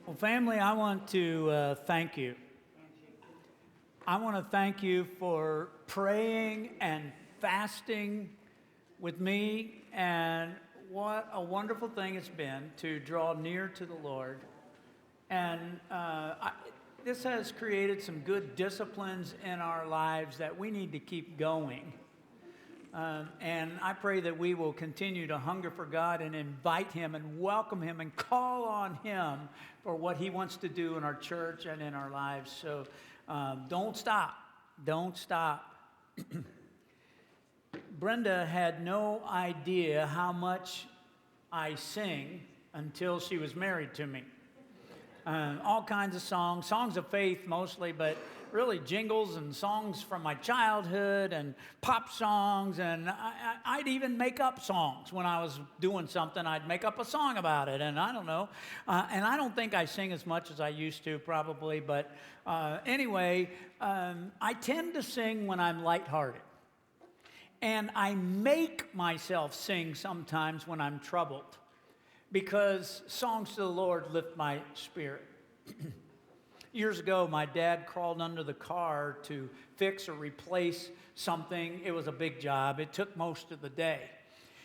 Well, family, I want to thank you. I want to thank you for praying and fasting with me, and what a wonderful thing it's been to draw near to the Lord. And this has created some good disciplines in our lives that we need to keep going. And I pray that we will continue to hunger for God and invite Him and welcome Him and call on Him for what He wants to do in our church and in our lives. So don't stop. Don't stop. Brenda had no idea how much I sing until she was married to me. All kinds of songs of faith mostly, but really jingles and songs from my childhood and pop songs, and I'd even make up songs when I was doing something. I'd make up a song about it, and I don't know. And I don't think I sing as much as I used to, probably, but anyway, I tend to sing when I'm lighthearted. And I make myself sing sometimes when I'm troubled, because songs to the Lord lift my spirit. Years ago, my dad crawled under the car to fix or replace something. It was a big job. It took most of the day.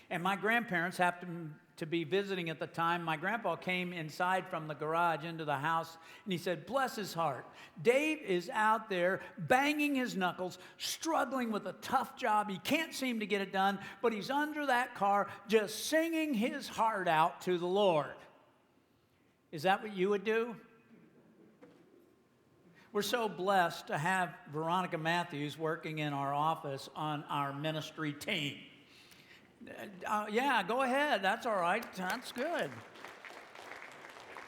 And my grandparents happened to be visiting at the time. My grandpa came inside from the garage into the house, and he said, bless his heart, Dave is out there banging his knuckles, struggling with a tough job. He can't seem to get it done, but he's under that car just singing his heart out to the Lord. Is that what you would do? We're so blessed to have Veronica Matthews working in our office on our ministry team. Yeah, go ahead. That's all right. That's good.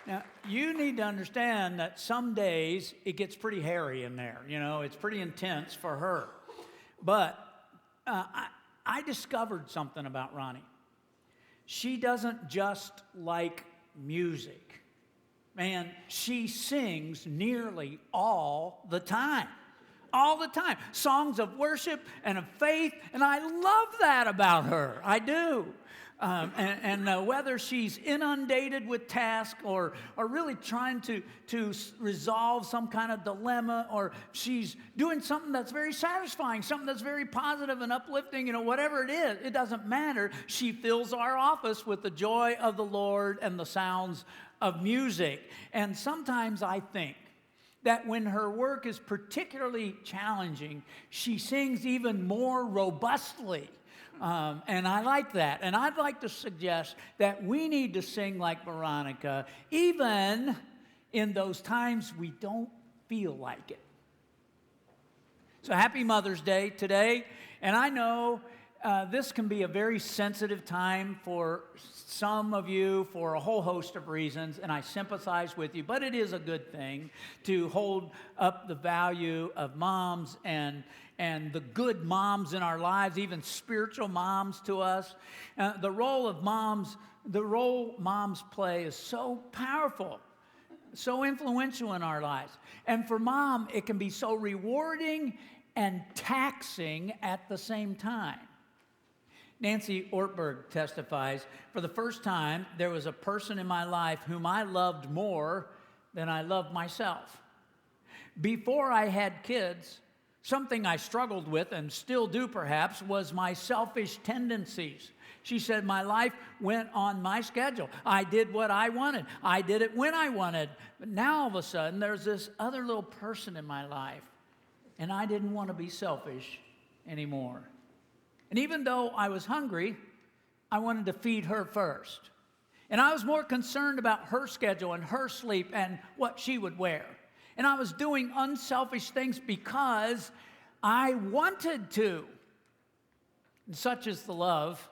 Now, you need to understand that some days it gets pretty hairy in there. You know, it's pretty intense for her. But I discovered something about Ronnie. She doesn't just like music. Man, she sings nearly all the time. All the time. Songs of worship and of faith, and I love that about her. I do. Whether she's inundated with tasks or really trying to resolve some kind of dilemma, or she's doing something that's very satisfying, something that's very positive and uplifting, whatever it is, it doesn't matter. She fills our office with the joy of the Lord and the sounds of music. And sometimes I think that when her work is particularly challenging, she sings even more robustly. And I like that. And I'd like to suggest that we need to sing like Veronica, even in those times we don't feel like it. So happy Mother's Day today. And I know this can be a very sensitive time for some of you for a whole host of reasons, and I sympathize with you, but it is a good thing to hold up the value of moms and the good moms in our lives, even spiritual moms to us. The role moms play is so powerful, so influential in our lives. And for mom, it can be so rewarding and taxing at the same time. Nancy Ortberg testifies, for the first time, there was a person in my life whom I loved more than I loved myself. Before I had kids, something I struggled with, and still do perhaps, was my selfish tendencies. She said, my life went on my schedule. I did what I wanted. I did it when I wanted. But now all of a sudden, there's this other little person in my life, and I didn't want to be selfish anymore. And even though I was hungry, I wanted to feed her first. And I was more concerned about her schedule and her sleep and what she would wear. And I was doing unselfish things because I wanted to. And such is the love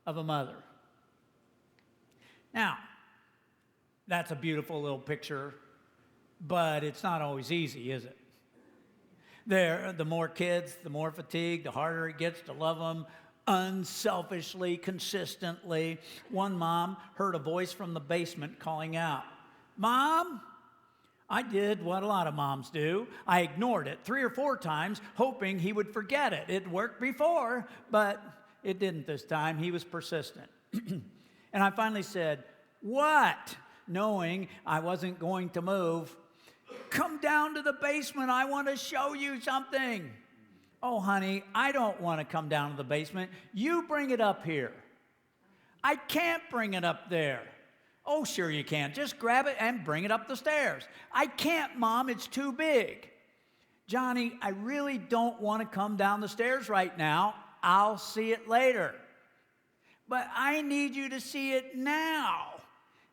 of a mother. Now, that's a beautiful little picture, but it's not always easy, is it? The more kids, the more fatigue, the harder it gets to love them unselfishly, consistently. One mom heard a voice from the basement calling out, Mom, I did what a lot of moms do. I ignored it 3 or 4 times, hoping he would forget it. It worked before, but it didn't this time. He was persistent. And I finally said, What? knowing I wasn't going to move. Come down to the basement. I want to show you something. Oh, honey, I don't want to come down to the basement. You bring it up here. I can't bring it up there. Oh, sure you can. Just grab it and bring it up the stairs. I can't, Mom. It's too big. Johnny, I really don't want to come down the stairs right now. I'll see it later. But I need you to see it now.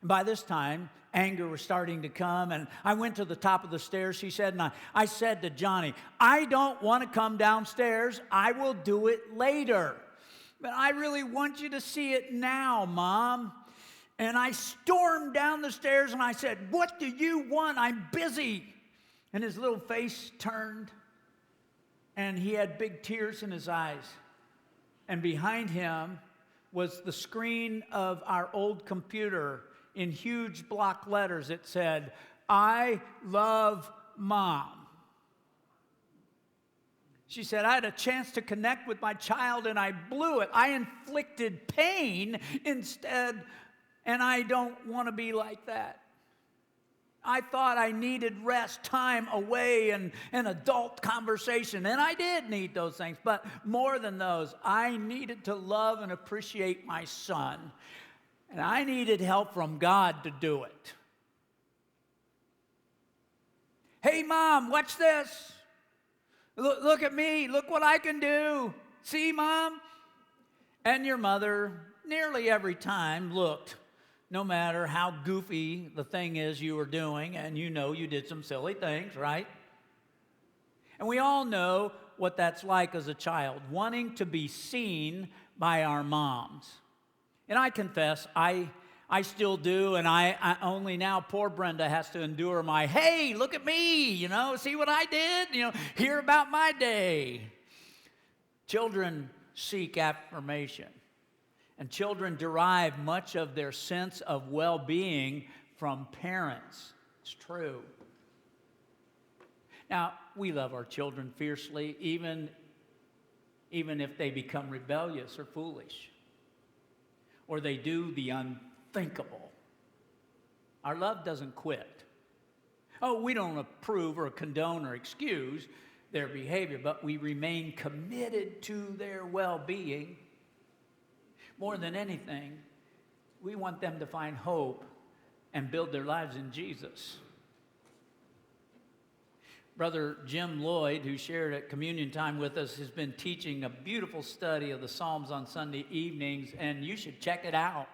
And by this time, anger was starting to come, and I went to the top of the stairs, she said, and I said to Johnny, I don't want to come downstairs. I will do it later. But I really want you to see it now, Mom. And I stormed down the stairs, and I said, what do you want? I'm busy. And his little face turned, and he had big tears in his eyes. And behind him was the screen of our old computer. In huge block letters, it said, I love Mom. She said, I had a chance to connect with my child and I blew it. I inflicted pain instead, and I don't want to be like that. I thought I needed rest, time away, and an adult conversation, and I did need those things. But more than those, I needed to love and appreciate my son. And I needed help from God to do it. Hey, Mom, watch this. Look at me. Look what I can do. See, Mom? And your mother, nearly every time, looked, no matter how goofy the thing is you were doing, and you know you did some silly things, right? And we all know what that's like as a child, wanting to be seen by our moms. And I confess, I still do, and I only now, poor Brenda has to endure my, hey, look at me, see what I did, hear about my day. Children seek affirmation, and children derive much of their sense of well-being from parents. It's true. Now, we love our children fiercely, even if they become rebellious or foolish, or they do the unthinkable. Our love doesn't quit. Oh, we don't approve or condone or excuse their behavior, but we remain committed to their well-being. More than anything, we want them to find hope and build their lives in Jesus. Brother Jim Lloyd, who shared at communion time with us, has been teaching a beautiful study of the Psalms on Sunday evenings, and you should check it out.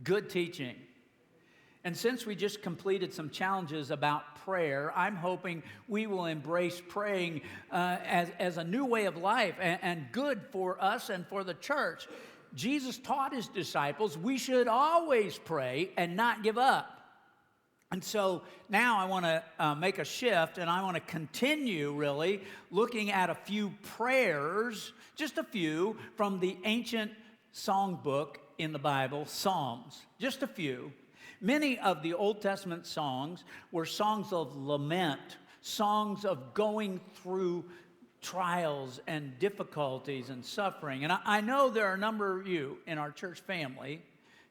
Good teaching. And since we just completed some challenges about prayer, I'm hoping we will embrace praying as a new way of life and good for us and for the church. Jesus taught his disciples we should always pray and not give up. And so now I want to make a shift, and I want to continue really looking at a few prayers, just a few, from the ancient songbook in the Bible, Psalms, just a few. Many of the Old Testament songs were songs of lament, songs of going through trials and difficulties and suffering. And I know there are a number of you in our church family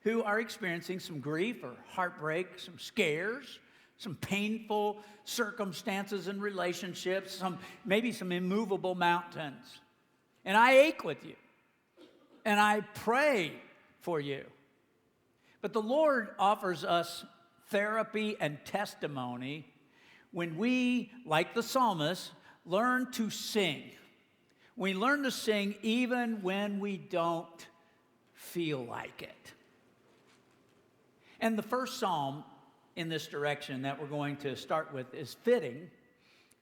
who are experiencing some grief or heartbreak, some scares, some painful circumstances and relationships, maybe some immovable mountains. And I ache with you, and I pray for you. But the Lord offers us therapy and testimony when we, like the psalmist, learn to sing. We learn to sing even when we don't feel like it. And the first psalm in this direction that we're going to start with is fitting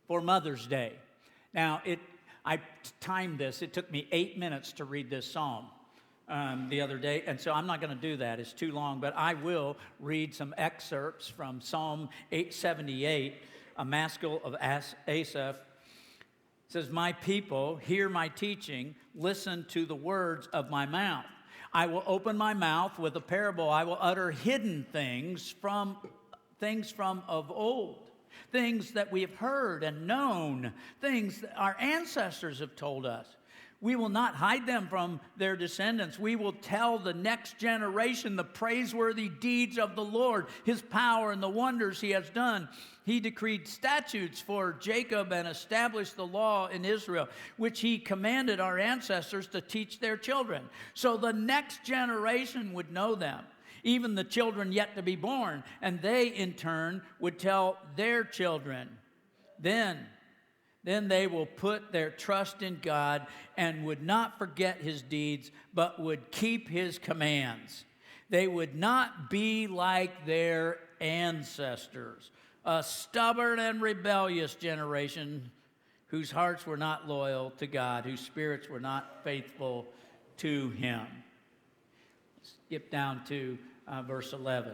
for Mother's Day. Now, I timed this. It took me 8 minutes to read this psalm the other day, and so I'm not going to do that. It's too long, but I will read some excerpts from Psalm 878, a maskil of Asaph. It says, "My people, hear my teaching, listen to the words of my mouth. I will open my mouth with a parable. I will utter hidden things from of old, things that we have heard and known, things that our ancestors have told us. We will not hide them from their descendants. We will tell the next generation the praiseworthy deeds of the Lord, his power and the wonders he has done. He decreed statutes for Jacob and established the law in Israel, which he commanded our ancestors to teach their children. So the next generation would know them, even the children yet to be born, and they in turn would tell their children. Then they will put their trust in God and would not forget his deeds, but would keep his commands. They would not be like their ancestors, a stubborn and rebellious generation whose hearts were not loyal to God, whose spirits were not faithful to him. Skip down to verse 11.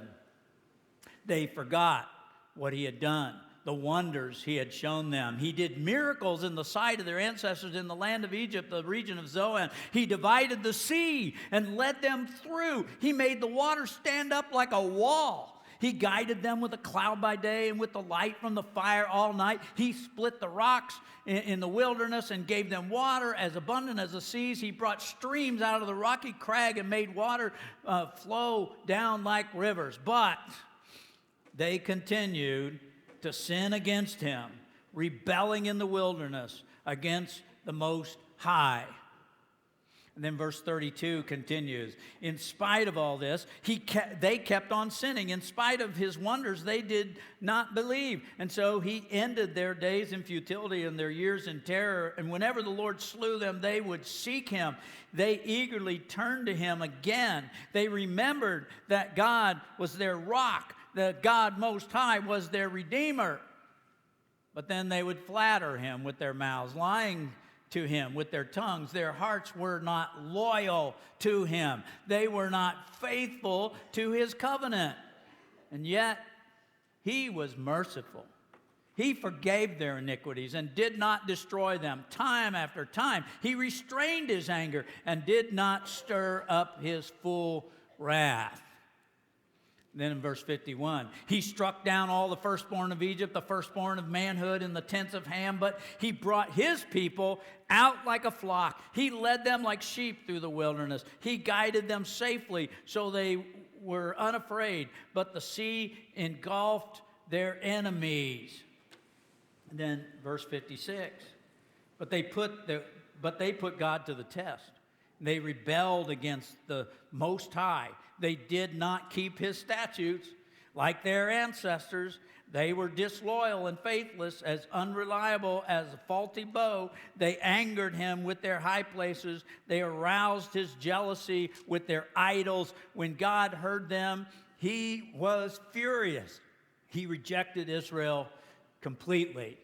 They forgot what he had done, the wonders he had shown them. He did miracles in the sight of their ancestors in the land of Egypt, the region of Zoan. He divided the sea and led them through. He made the water stand up like a wall. He guided them with a cloud by day and with the light from the fire all night. He split the rocks in the wilderness and gave them water as abundant as the seas. He brought streams out of the rocky crag and made water flow down like rivers. But they continued to sin against him, rebelling in the wilderness against the Most High. And then verse 32 continues. In spite of all this, they kept on sinning. In spite of his wonders, they did not believe. And so he ended their days in futility and their years in terror. And whenever the Lord slew them, they would seek him. They eagerly turned to him again. They remembered that God was their rock, that God Most High was their Redeemer. But then they would flatter him with their mouths, lying to him with their tongues. Their hearts were not loyal to him. They were not faithful to his covenant. And yet, he was merciful. He forgave their iniquities and did not destroy them. Time after time, he restrained his anger and did not stir up his full wrath. Then in verse 51, he struck down all the firstborn of Egypt, the firstborn of manhood in the tents of Ham, but he brought his people out like a flock. He led them like sheep through the wilderness. He guided them safely so they were unafraid, but the sea engulfed their enemies. And then verse 56, but they put God to the test. They rebelled against the Most High. They did not keep his statutes like their ancestors. They were disloyal and faithless, as unreliable as a faulty bow. They angered him with their high places. They aroused his jealousy with their idols. When God heard them, he was furious. He rejected Israel completely.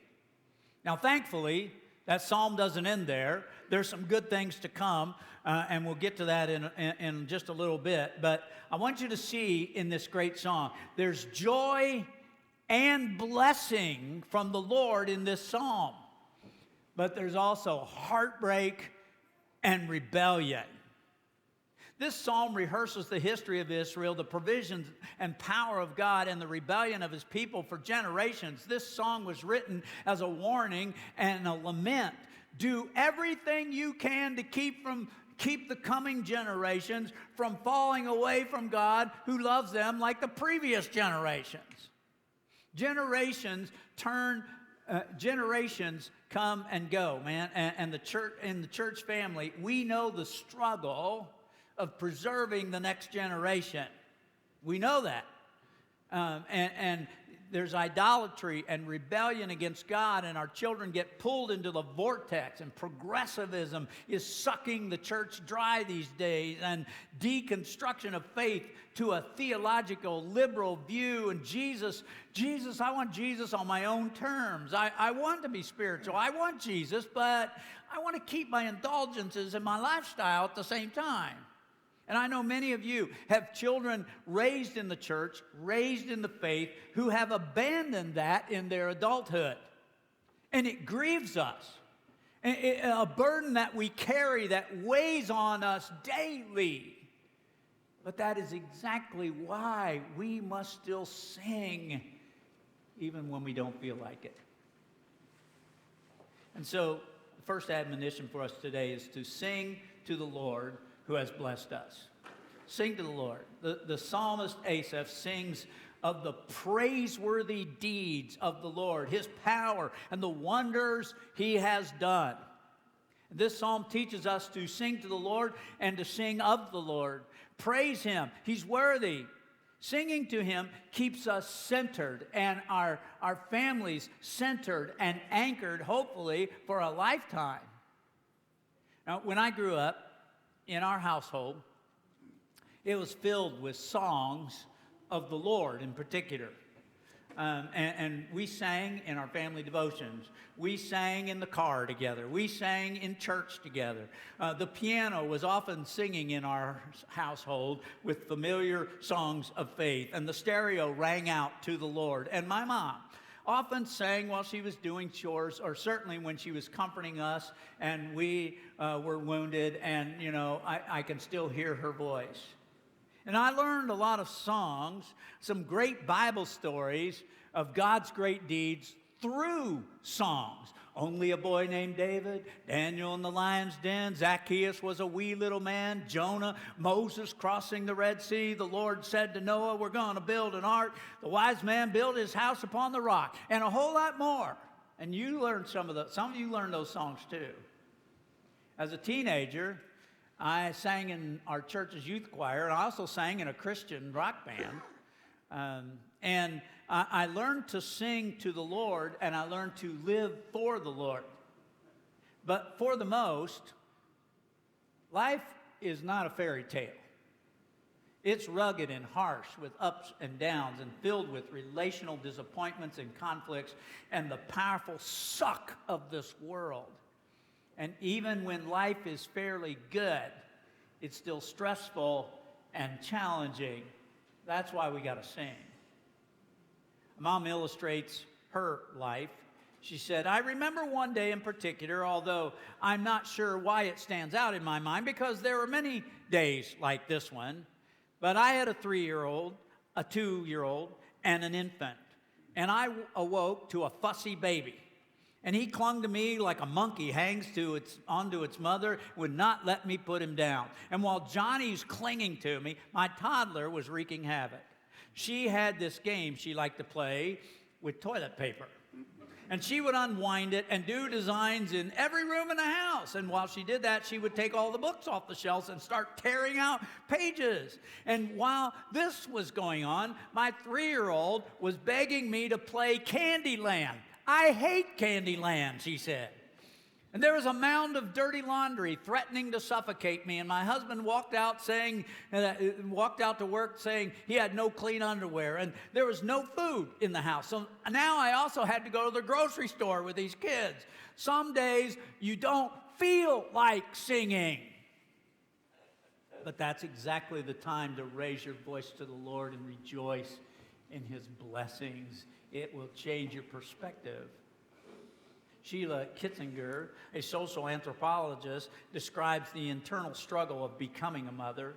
Now, thankfully, that psalm doesn't end there. There's some good things to come, and we'll get to that in just a little bit. But I want you to see in this great song, there's joy and blessing from the Lord in this psalm. But there's also heartbreak and rebellion. This psalm rehearses the history of Israel, the provisions and power of God, and the rebellion of his people for generations. This song was written as a warning and a lament. Do everything you can to keep the coming generations from falling away from God who loves them like the previous generations. Generations come and go, man. And the church, in the church family, we know the struggle of preserving the next generation. We know that. And there's idolatry and rebellion against God, and our children get pulled into the vortex, and progressivism is sucking the church dry these days, and deconstruction of faith to a theological liberal view. And Jesus, I want Jesus on my own terms. I want to be spiritual. I want Jesus, but I want to keep my indulgences and my lifestyle at the same time. And I know many of you have children raised in the church, raised in the faith, who have abandoned that in their adulthood. And it grieves us. A burden that we carry that weighs on us daily. But that is exactly why we must still sing even when we don't feel like it. And so, the first admonition for us today is to sing to the Lord who has blessed us. Sing to the Lord. The psalmist Asaph sings of the praiseworthy deeds of the Lord, his power, and the wonders he has done. This psalm teaches us to sing to the Lord and to sing of the Lord. Praise him. He's worthy. Singing to him keeps us centered and our families centered and anchored, hopefully, for a lifetime. Now, when I grew up in our household, it was filled with songs of the Lord in particular. And we sang in our family devotions. We sang in the car together. We sang in church together. The piano was often singing in our household with familiar songs of faith. And the stereo rang out to the Lord. And my mom often sang while she was doing chores, or certainly when she was comforting us and we were wounded. And, you know, I can still hear her voice. And I learned a lot of songs, some great Bible stories of God's great deeds through songs. Only a boy named David, Daniel in the lion's den, Zacchaeus was a wee little man, Jonah, Moses crossing the Red Sea. The Lord said to Noah, we're going to build an ark. The wise man built his house upon the rock, and a whole lot more. And you learned some of you learned those songs too. As a teenager, I sang in our church's youth choir, and I also sang in a Christian rock band. And I learned to sing to the Lord, and I learned to live for the Lord. But for the most, life is not a fairy tale. It's rugged and harsh with ups and downs and filled with relational disappointments and conflicts and the powerful suck of this world. And even when life is fairly good, it's still stressful and challenging. That's why we got to sing. Mom illustrates her life. She said, I remember one day in particular, although I'm not sure why it stands out in my mind, because there were many days like this one, but I had a 3-year-old, a 2-year-old, and an infant. And I awoke to a fussy baby. And he clung to me like a monkey hangs onto its mother, would not let me put him down. And while Johnny's clinging to me, my toddler was wreaking havoc. She had this game she liked to play with toilet paper. And she would unwind it and do designs in every room in the house. And while she did that, she would take all the books off the shelves and start tearing out pages. And while this was going on, my 3-year-old was begging me to play Candyland. I hate Candyland, she said. And there was a mound of dirty laundry threatening to suffocate me, and my husband walked out to work saying he had no clean underwear, and there was no food in the house. So now I also had to go to the grocery store with these kids. Some days you don't feel like singing. But that's exactly the time to raise your voice to the Lord and rejoice in his blessings. It will change your perspective. Sheila Kitzinger, a social anthropologist, describes the internal struggle of becoming a mother.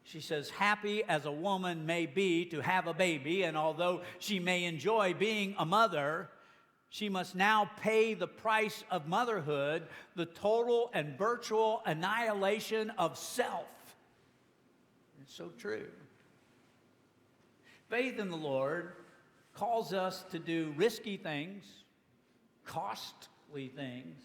She says, happy as a woman may be to have a baby, and although she may enjoy being a mother, she must now pay the price of motherhood, the total and virtual annihilation of self. It's so true. Faith in the Lord calls us to do risky things, costly things.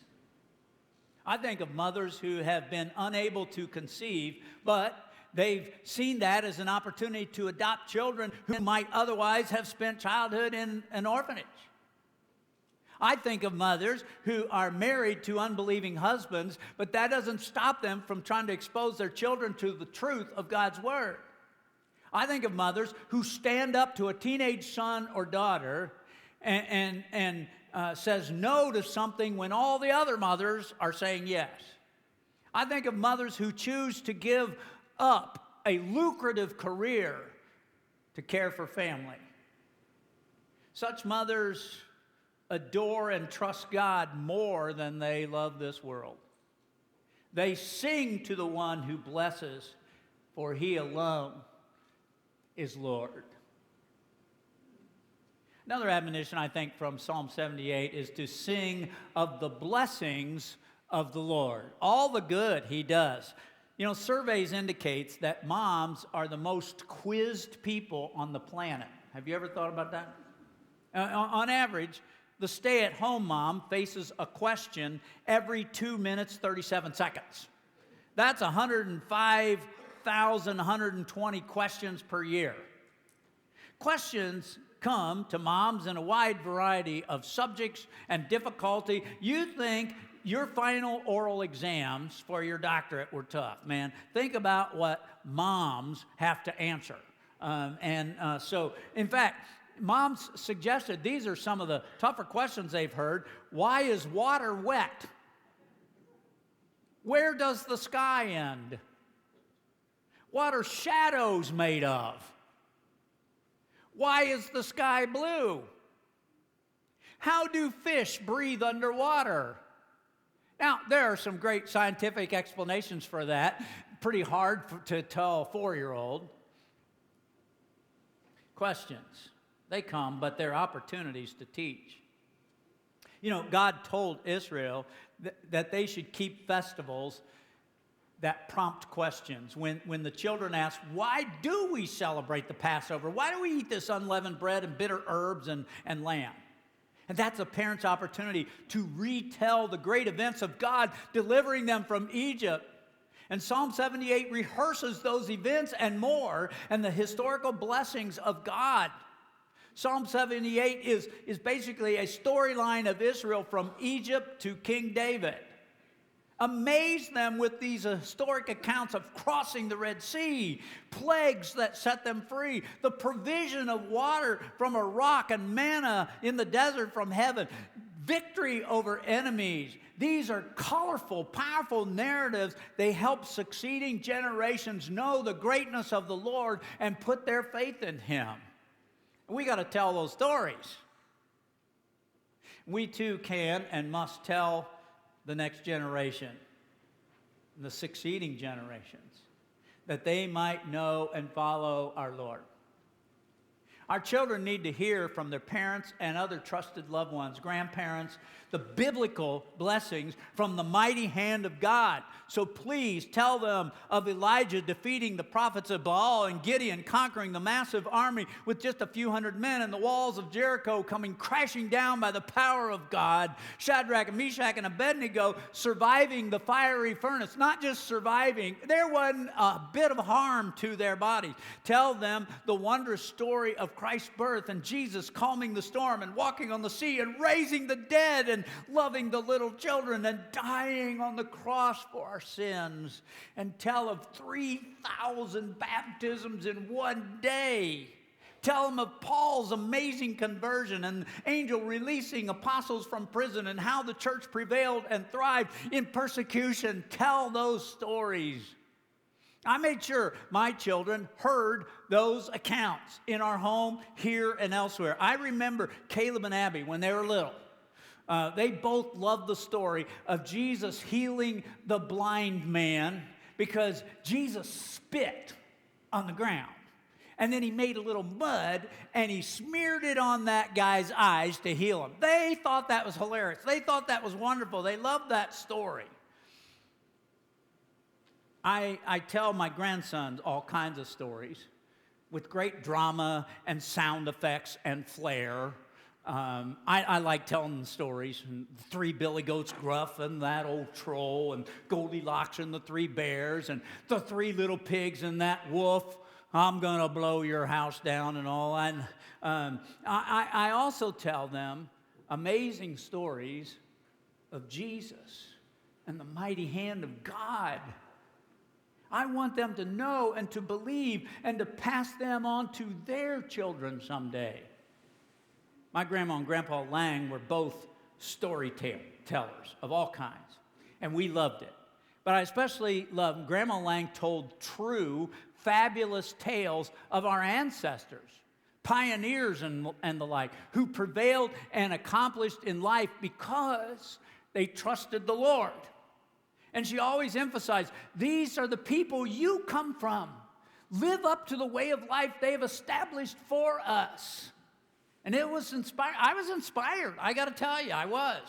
I think of mothers who have been unable to conceive, but they've seen that as an opportunity to adopt children who might otherwise have spent childhood in an orphanage. I think of mothers who are married to unbelieving husbands, but that doesn't stop them from trying to expose their children to the truth of God's Word. I think of mothers who stand up to a teenage son or daughter and says no to something when all the other mothers are saying yes. I think of mothers who choose to give up a lucrative career to care for family. Such mothers adore and trust God more than they love this world. They sing to the one who blesses, for he alone is Lord. Another admonition, I think, from Psalm 78 is to sing of the blessings of the Lord, all the good he does. You know, surveys indicates that moms are the most quizzed people on the planet. Have you ever thought about that? On average, the stay-at-home mom faces a question every 2 minutes, 37 seconds. That's 105,120 questions per year. Questions come to moms in a wide variety of subjects and difficulty. You think your final oral exams for your doctorate were tough, man. Think about what moms have to answer. So, in fact, moms suggested these are some of the tougher questions they've heard. Why is water wet? Where does the sky end? What are shadows made of? Why is the sky blue? How do fish breathe underwater? Now, there are some great scientific explanations for that. Pretty hard to tell a 4-year-old. Questions. They come, but they're opportunities to teach. You know, God told Israel that they should keep festivals that prompt questions. When the children ask, why do we celebrate the Passover? Why do we eat this unleavened bread and bitter herbs and lamb? And that's a parent's opportunity to retell the great events of God delivering them from Egypt. And Psalm 78 rehearses those events and more and the historical blessings of God. Psalm 78 is basically a storyline of Israel from Egypt to King David. Amaze them with these historic accounts of crossing the Red Sea, plagues that set them free, the provision of water from a rock and manna in the desert from heaven, victory over enemies. These are colorful, powerful narratives. They help succeeding generations know the greatness of the Lord and put their faith in Him. We got to tell those stories. We too can and must tell the next generation, the succeeding generations, that they might know and follow our Lord. Our children need to hear from their parents and other trusted loved ones, grandparents, the biblical blessings from the mighty hand of God. So please tell them of Elijah defeating the prophets of Baal and Gideon conquering the massive army with just a few hundred men and the walls of Jericho coming crashing down by the power of God. Shadrach and Meshach and Abednego surviving the fiery furnace. Not just surviving, there wasn't a bit of harm to their bodies. Tell them the wondrous story of Christ's birth and Jesus calming the storm and walking on the sea and raising the dead and loving the little children and dying on the cross for our sins. And tell of 3,000 baptisms in one day. Tell them of Paul's amazing conversion and angel releasing apostles from prison and how the church prevailed and thrived in persecution. Tell those stories. I made sure my children heard those accounts in our home, here, and elsewhere. I remember Caleb and Abby when they were little. They both loved the story of Jesus healing the blind man because Jesus spit on the ground. And then he made a little mud and he smeared it on that guy's eyes to heal him. They thought that was hilarious. They thought that was wonderful. They loved that story. I tell my grandsons all kinds of stories with great drama and sound effects and flair. I like telling them stories. And the 3 billy goats Gruff and that old troll and Goldilocks and the 3 bears and the 3 little pigs and that wolf. I'm going to blow your house down and all. And I also tell them amazing stories of Jesus and the mighty hand of God. I want them to know and to believe and to pass them on to their children someday. My grandma and Grandpa Lang were both storytellers of all kinds, and we loved it. But I especially loved Grandma Lang told true, fabulous tales of our ancestors, pioneers and the like, who prevailed and accomplished in life because they trusted the Lord. And she always emphasized, these are the people you come from. Live up to the way of life they've established for us. And it was inspired. I was inspired. I got to tell you, I was.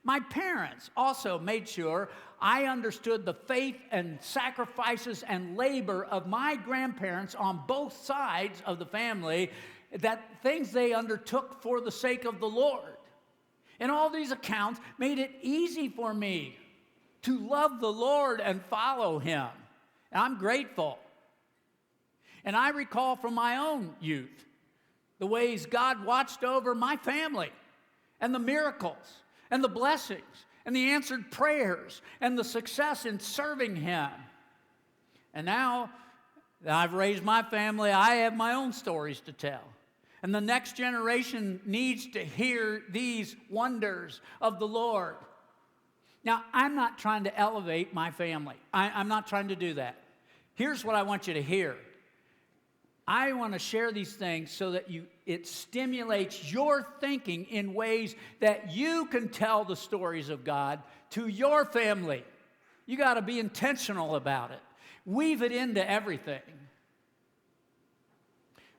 My parents also made sure I understood the faith and sacrifices and labor of my grandparents on both sides of the family, that things they undertook for the sake of the Lord. And all these accounts made it easy for me to love the Lord and follow Him. And I'm grateful. And I recall from my own youth the ways God watched over my family and the miracles and the blessings and the answered prayers and the success in serving Him. And now that I've raised my family, I have my own stories to tell. And the next generation needs to hear these wonders of the Lord. Now, I'm not trying to elevate my family. I'm not trying to do that. Here's what I want you to hear. I want to share these things so that it stimulates your thinking in ways that you can tell the stories of God to your family. You got to be intentional about it. Weave it into everything.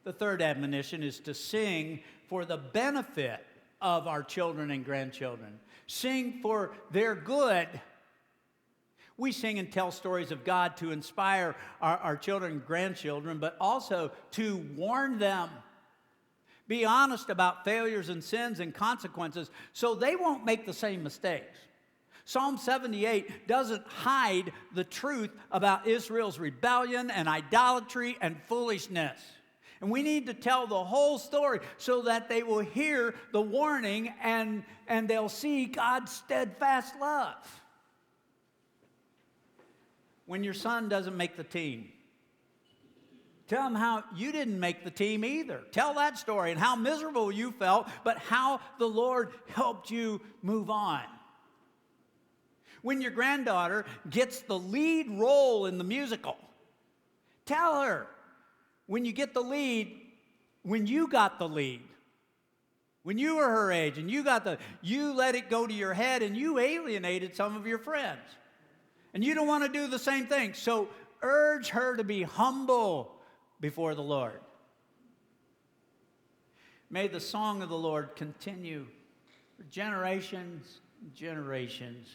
The third admonition is to sing for the benefit of our children and grandchildren. Sing for their good. We sing and tell stories of God to inspire our children and grandchildren, but also to warn them. Be honest about failures and sins and consequences so they won't make the same mistakes. Psalm 78 doesn't hide the truth about Israel's rebellion and idolatry and foolishness. And we need to tell the whole story so that they will hear the warning and they'll see God's steadfast love. When your son doesn't make the team, tell him how you didn't make the team either. Tell that story and how miserable you felt, but how the Lord helped you move on. When your granddaughter gets the lead role in the musical, tell her when you get the lead, when you got the lead, when you were her age and you let it go to your head and you alienated some of your friends. And you don't want to do the same thing. So urge her to be humble before the Lord. May the song of the Lord continue for generations and generations.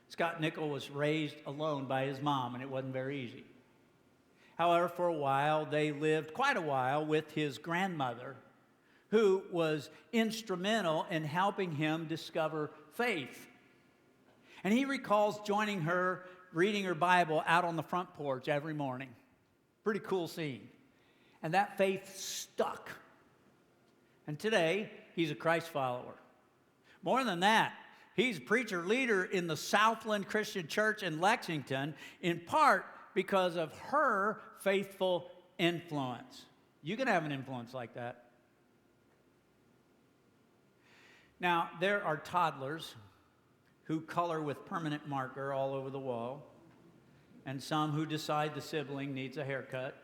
Scott Nickel was raised alone by his mom, and it wasn't very easy. However, for a while, they lived quite a while with his grandmother, who was instrumental in helping him discover faith. And he recalls joining her, reading her Bible out on the front porch every morning. Pretty cool scene. And that faith stuck. And today, he's a Christ follower. More than that, he's a preacher leader in the Southland Christian Church in Lexington, in part because of her faithful influence. You can have an influence like that. Now, there are toddlers who color with permanent marker all over the wall, and some who decide the sibling needs a haircut.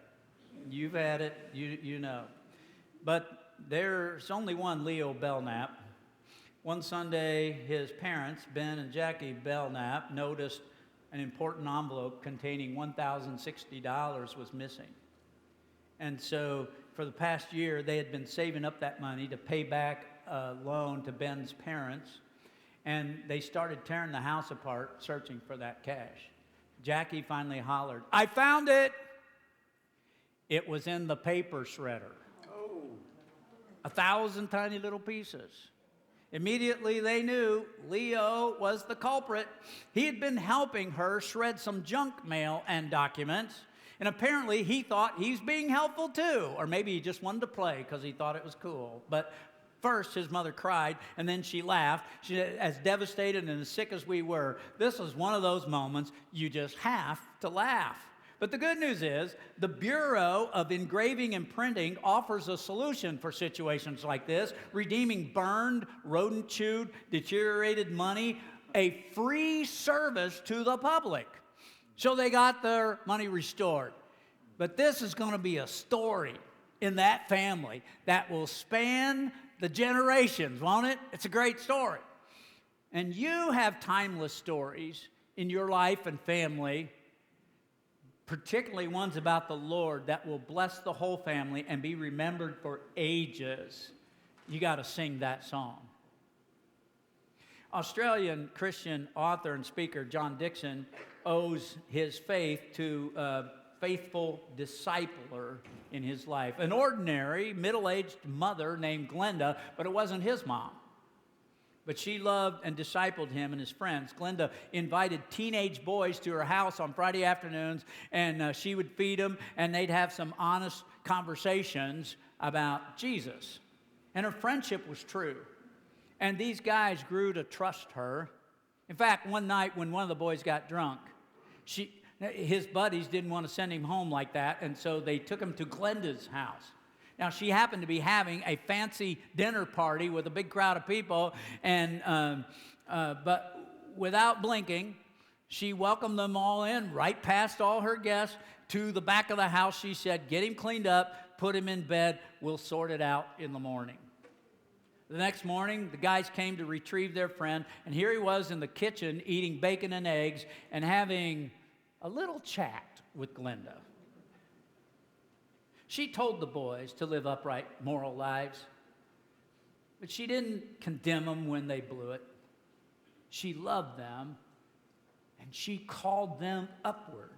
You've had it, you know. But there's only one Leo Belknap. One Sunday, his parents, Ben and Jackie Belknap, noticed an important envelope containing $1,060 was missing. And so for the past year, they had been saving up that money to pay back a loan to Ben's parents. And they started tearing the house apart, searching for that cash. Jackie finally hollered, "I found it!" It was in the paper shredder. 1,000 tiny little pieces. Immediately they knew Leo was the culprit. He had been helping her shred some junk mail and documents. And apparently he thought he's being helpful too. Or maybe he just wanted to play because he thought it was cool. But first, his mother cried, and then she laughed. She, as devastated and as sick as we were, this was one of those moments you just have to laugh. But the good news is, the Bureau of Engraving and Printing offers a solution for situations like this, redeeming burned, rodent-chewed, deteriorated money, a free service to the public. So they got their money restored. But this is going to be a story in that family that will span the generations, won't it? It's a great story. And you have timeless stories in your life and family, particularly ones about the Lord that will bless the whole family and be remembered for ages. You got to sing that song. Australian Christian author and speaker John Dickson owes his faith to a faithful discipler in his life, an ordinary middle-aged mother named Glenda, but it wasn't his mom. But she loved and discipled him and his friends. Glenda invited teenage boys to her house on Friday afternoons, and she would feed them, and they'd have some honest conversations about Jesus. And her friendship was true. And these guys grew to trust her. In fact, one night when one of the boys got drunk, his buddies didn't want to send him home like that, and so they took him to Glenda's house. Now, she happened to be having a fancy dinner party with a big crowd of people, but without blinking, she welcomed them all in, right past all her guests, to the back of the house. She said, "Get him cleaned up, put him in bed, we'll sort it out in the morning." The next morning, the guys came to retrieve their friend, and here he was in the kitchen eating bacon and eggs and having a little chat with Glenda. She told the boys to live upright, moral lives, but she didn't condemn them when they blew it. She loved them, and she called them upward,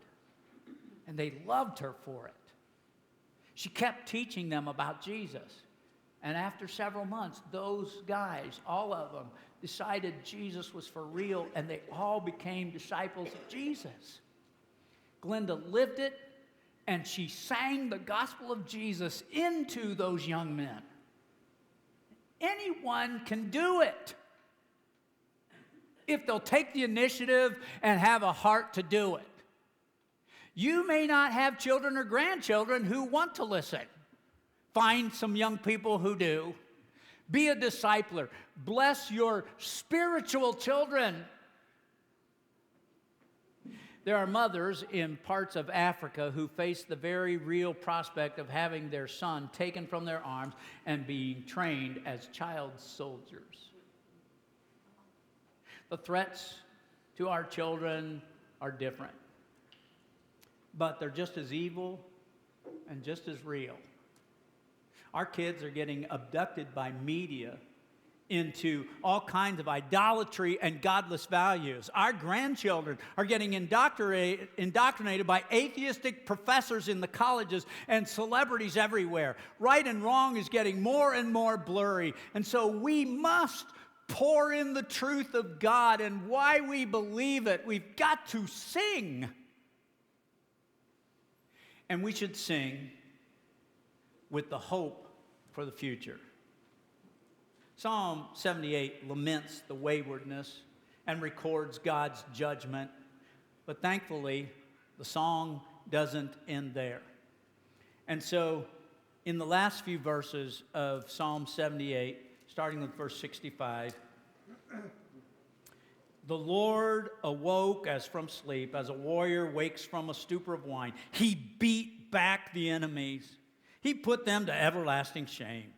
and they loved her for it. She kept teaching them about Jesus, and after several months, those guys, all of them, decided Jesus was for real, and they all became disciples of Jesus. Glenda lived it, and she sang the gospel of Jesus into those young men. Anyone can do it if they'll take the initiative and have a heart to do it. You may not have children or grandchildren who want to listen. Find some young people who do. Be a discipler. Bless your spiritual children. There are mothers in parts of Africa who face the very real prospect of having their son taken from their arms and being trained as child soldiers. The threats to our children are different, but they're just as evil and just as real. Our kids are getting abducted by media into all kinds of idolatry and godless values. Our grandchildren are getting indoctrinated by atheistic professors in the colleges and celebrities everywhere. Right and wrong is getting more and more blurry. And so we must pour in the truth of God and why we believe it. We've got to sing. And we should sing with the hope for the future. Psalm 78 laments the waywardness and records God's judgment, but thankfully, the song doesn't end there. And so, in the last few verses of Psalm 78, starting with verse 65, the Lord awoke as from sleep, as a warrior wakes from a stupor of wine. He beat back the enemies. He put them to everlasting shame.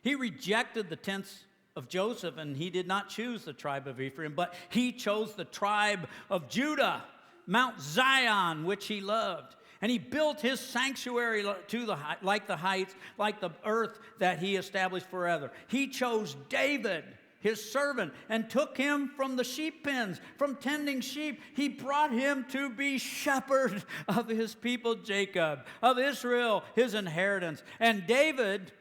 He rejected the tents of Joseph, and he did not choose the tribe of Ephraim, but he chose the tribe of Judah, Mount Zion, which he loved. And he built his sanctuary like the heights, like the earth that he established forever. He chose David, his servant, and took him from the sheep pens, from tending sheep. He brought him to be shepherd of his people Jacob, of Israel, his inheritance. And David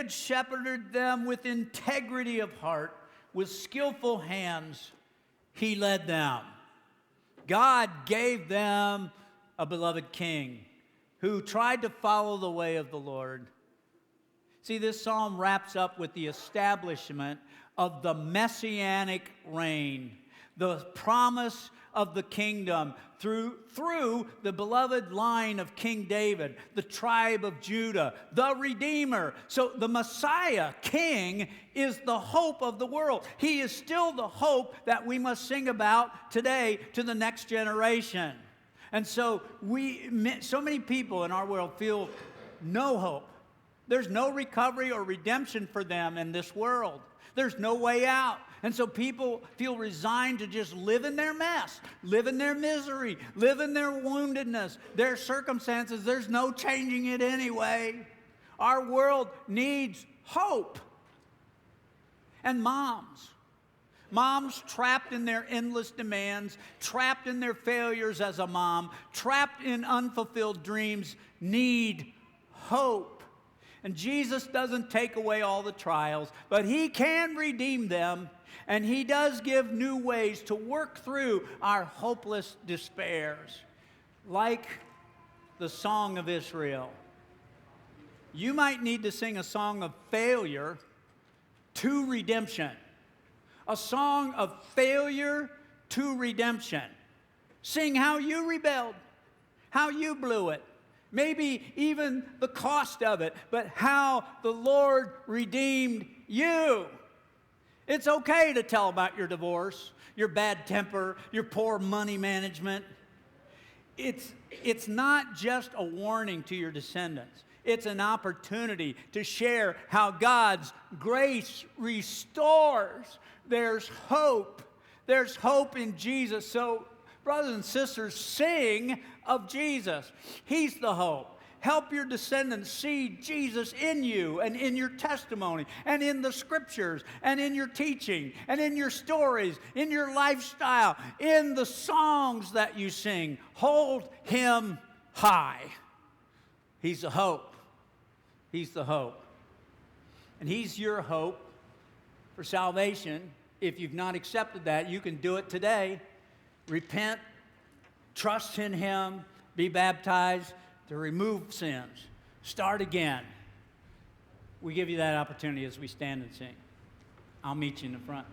shepherded them with integrity of heart, with skillful hands he led them. God gave them a beloved king who tried to follow the way of the Lord. See, this psalm wraps up with the establishment of the messianic reign, the promise of the kingdom through the beloved line of King David, the tribe of Judah, the Redeemer. So the Messiah, King, is the hope of the world. He is still the hope that we must sing about today to the next generation. And so so many people in our world feel no hope. There's no recovery or redemption for them in this world. There's no way out. And so people feel resigned to just live in their mess, live in their misery, live in their woundedness, their circumstances. There's no changing it anyway. Our world needs hope. And moms, Moms trapped in their endless demands, trapped in their failures as a mom, trapped in unfulfilled dreams, need hope. And Jesus doesn't take away all the trials, but He can redeem them, and He does give new ways to work through our hopeless despairs. Like the Song of Israel. You might need to sing a song of failure to redemption. A song of failure to redemption. Sing how you rebelled, how you blew it, maybe even the cost of it, but how the Lord redeemed you. It's okay to tell about your divorce, your bad temper, your poor money management. It's not just a warning to your descendants. It's an opportunity to share how God's grace restores. There's hope. There's hope in Jesus. So, brothers and sisters, sing of Jesus. He's the hope. Help your descendants see Jesus in you and in your testimony and in the scriptures and in your teaching and in your stories, in your lifestyle, in the songs that you sing. Hold Him high. He's the hope. He's the hope. And He's your hope for salvation. If you've not accepted that, you can do it today. Repent, trust in Him, be baptized to remove sins. Start again. We give you that opportunity as we stand and sing. I'll meet you in the front.